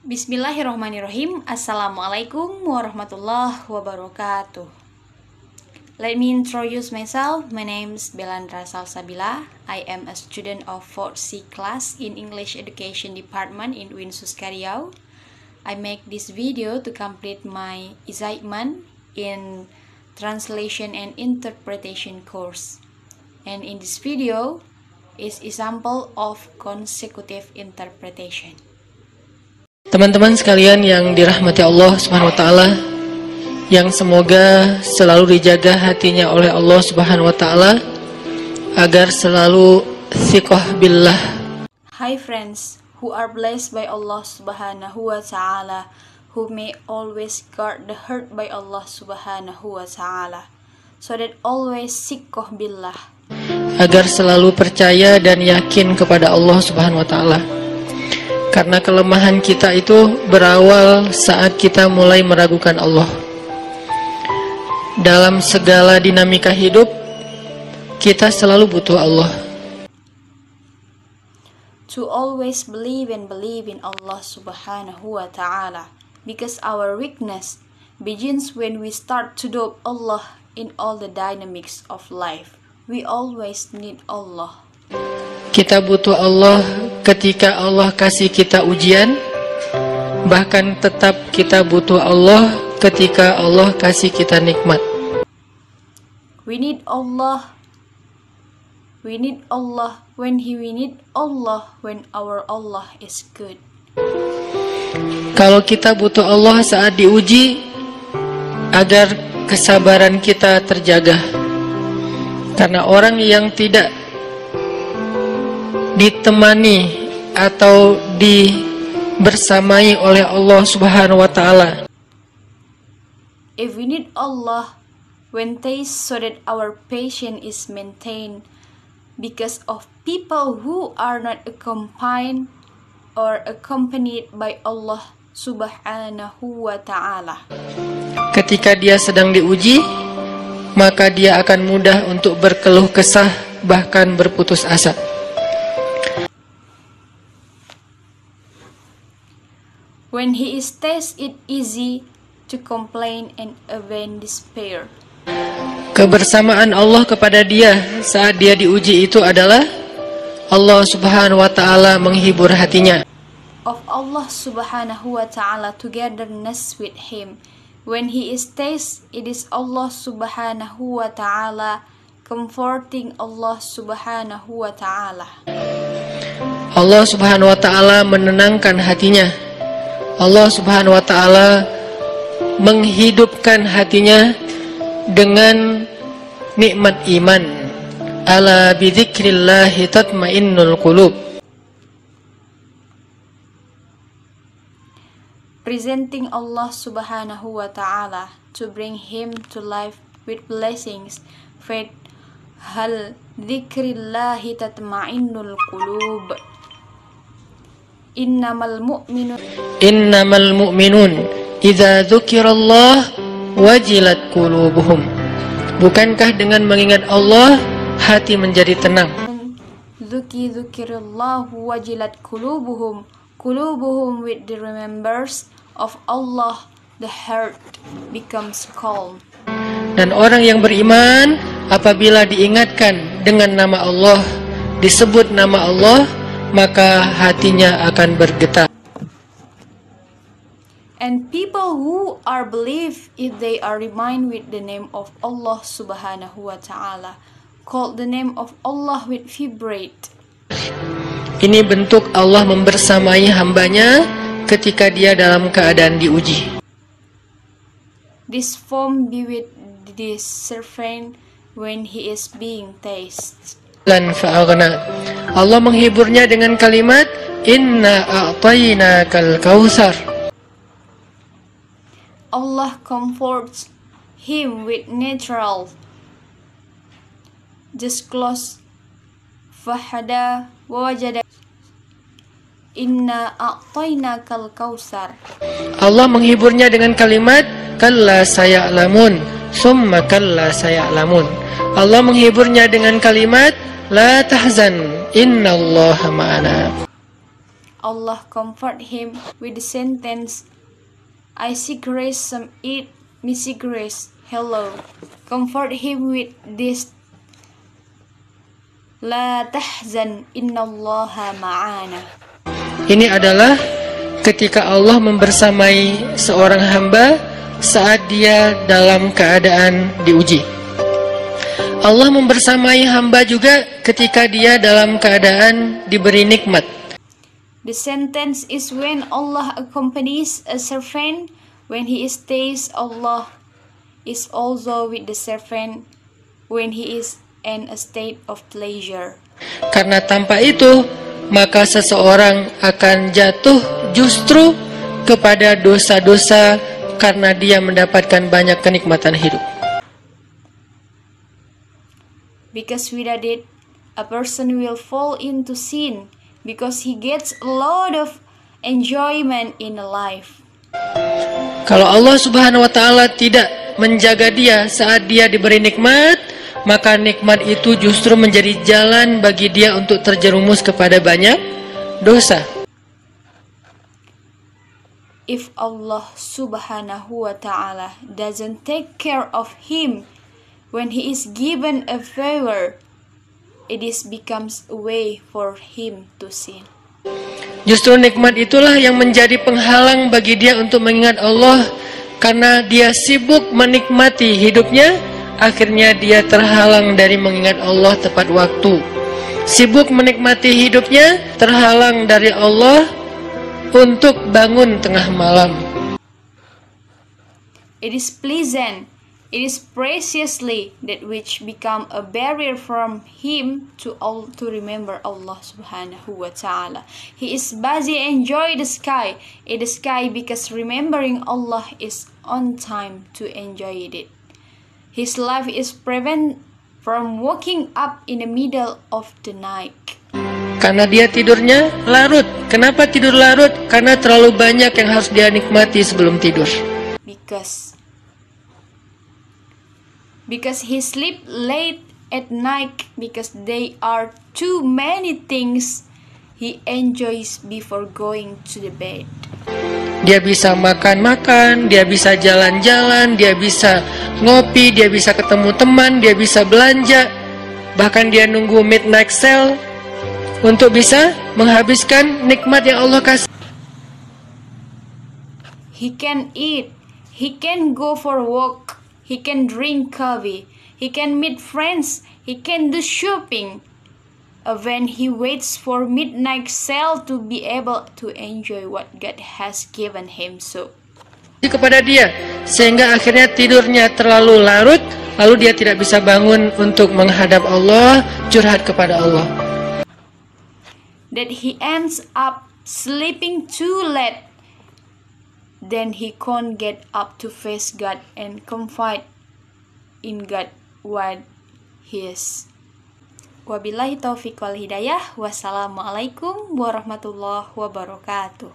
Bismillahirrahmanirrahim. Assalamualaikum warahmatullahi wabarakatuh. Let me introduce myself. My name is Belandra Salsabila. I am a student of 4th C class in English Education Department in UIN Suska Riau. I make this video to complete my assignment in Translation and Interpretation course. And in this video is example of consecutive interpretation. Teman-teman sekalian yang dirahmati Allah Subhanahu wa taala, yang semoga selalu dijaga hatinya oleh Allah Subhanahu wa taala agar selalu thiqah billah. Hi friends who are blessed by Allah Subhanahu wa taala, who may always guard the heart by Allah Subhanahu wa taala, so that always thiqah billah. Agar selalu percaya dan yakin kepada Allah Subhanahu wa taala. Karena kelemahan kita itu berawal saat kita mulai meragukan Allah. Dalam segala dinamika hidup, kita selalu butuh Allah. To always believe in Allah Subhanahu wa ta'ala, because our weakness begins when we start to doubt Allah in all the dynamics of life. We always need Allah. Kita butuh Allah ketika Allah kasih kita ujian, bahkan tetap kita butuh Allah ketika Allah kasih kita nikmat. We need Allah. We need Allah when we need Allah when our Allah is good. Kalau kita butuh Allah saat diuji, agar kesabaran kita terjaga. Karena orang yang tidak ditemani atau dibersamai oleh Allah Subhanahu wa taala. If we need Allah when taste, so that our patience is maintained, because of people who are not accompanied by Allah Subhanahu wa taala. Ketika dia sedang diuji, maka dia akan mudah untuk berkeluh kesah, bahkan berputus asa. When he is tested, it easy to complain and even despair. Kebersamaan Allah kepada dia saat dia diuji itu adalah Allah Subhanahu wa taala menghibur hatinya. Of Allah Subhanahu wa taala togetherness with him. When he is tested, it is Allah Subhanahu wa taala comforting Allah Subhanahu wa taala. Allah Subhanahu wa taala menenangkan hatinya. Allah Subhanahu wa ta'ala menghidupkan hatinya dengan nikmat iman. Ala bidzikrillahi tatmainnul qulub. Presenting Allah Subhanahu wa ta'ala to bring him to life with blessings, faith, hal dzikrillahi tatmainnul qulub. Innamal mu'minun idza dzukirallah wajilat qulubuhum. Bukankah dengan mengingat Allah hati menjadi tenang? Dzukirallahu wajilat qulubuhum with the remembrance of Allah, the heart becomes calm. Dan orang yang beriman apabila diingatkan dengan nama Allah, disebut nama Allah, maka hatinya akan bergetar. And people who are believe, if they are reminded with the name of Allah Subhanahu wa ta'ala, called the name of Allah with vibrate. Ini bentuk Allah membersamai hambanya ketika dia dalam keadaan diuji. This form be with this servant when he is being tasted. Allah menghiburnya dengan kalimat Inna a'tainakal kautsar. Allah comforts him with natural disclose fahada wajada Inna a'tainakal kautsar. Allah menghiburnya dengan kalimat kalla saya'lamun summa kalla saya'lamun. Allah menghiburnya dengan kalimat la tahzan innallaha ma'ana. Allah comfort him with the sentence, I seek grace, some eat, me seek grace. Hello. Comfort him with this, La tahzan innallaha ma'ana. Ini adalah ketika Allah membersamai seorang hamba saat dia dalam keadaan diuji. Allah membersamai hamba juga ketika dia dalam keadaan diberi nikmat. The sentence is when Allah accompanies a servant, when he stays, Allah is also with the servant when he is in a state of pleasure. Karena tanpa itu, maka seseorang akan jatuh justru kepada dosa-dosa karena dia mendapatkan banyak kenikmatan hidup. Because without it, a person will fall into sin because he gets a lot of enjoyment in life. Kalau Allah Subhanahu wa taala tidak menjaga dia saat dia diberi nikmat, maka nikmat itu justru menjadi jalan bagi dia untuk terjerumus kepada banyak dosa. If Allah Subhanahu wa ta'ala doesn't take care of him when he is given a favor, it becomes a way for him to sin. Justru nikmat itulah yang menjadi penghalang bagi dia untuk mengingat Allah. Karena dia sibuk menikmati hidupnya, akhirnya dia terhalang dari mengingat Allah tepat waktu. Sibuk menikmati hidupnya, terhalang dari Allah untuk bangun tengah malam. It is pleasant, it is preciously that which become a barrier from him to remember Allah Subhanahu wa ta'ala. He is busy enjoy the sky because remembering Allah is on time to enjoy it. His life is prevent from waking up in the middle of the night. Karena dia tidurnya larut. Kenapa tidur larut? Karena terlalu banyak yang harus dia nikmati sebelum tidur. Because he sleep late at night because there are too many things he enjoys before going to the bed. Dia bisa makan-makan, dia bisa jalan-jalan, dia bisa ngopi, dia bisa ketemu teman, dia bisa belanja. Bahkan dia nunggu midnight sale untuk bisa menghabiskan nikmat yang Allah kasih. He can eat, he can go for a walk, he can drink coffee, he can meet friends, he can do shopping. When he waits for midnight sale to be able to enjoy what God has given him kepada dia, sehingga akhirnya tidurnya terlalu larut, lalu dia tidak bisa bangun untuk menghadap Allah, curhat kepada Allah. That he ends up sleeping too late, then he can't get up to face God and confide in God what he is. Wabillahi taufiq wal hidayah. Wassalamualaikum warahmatullahi wabarakatuh.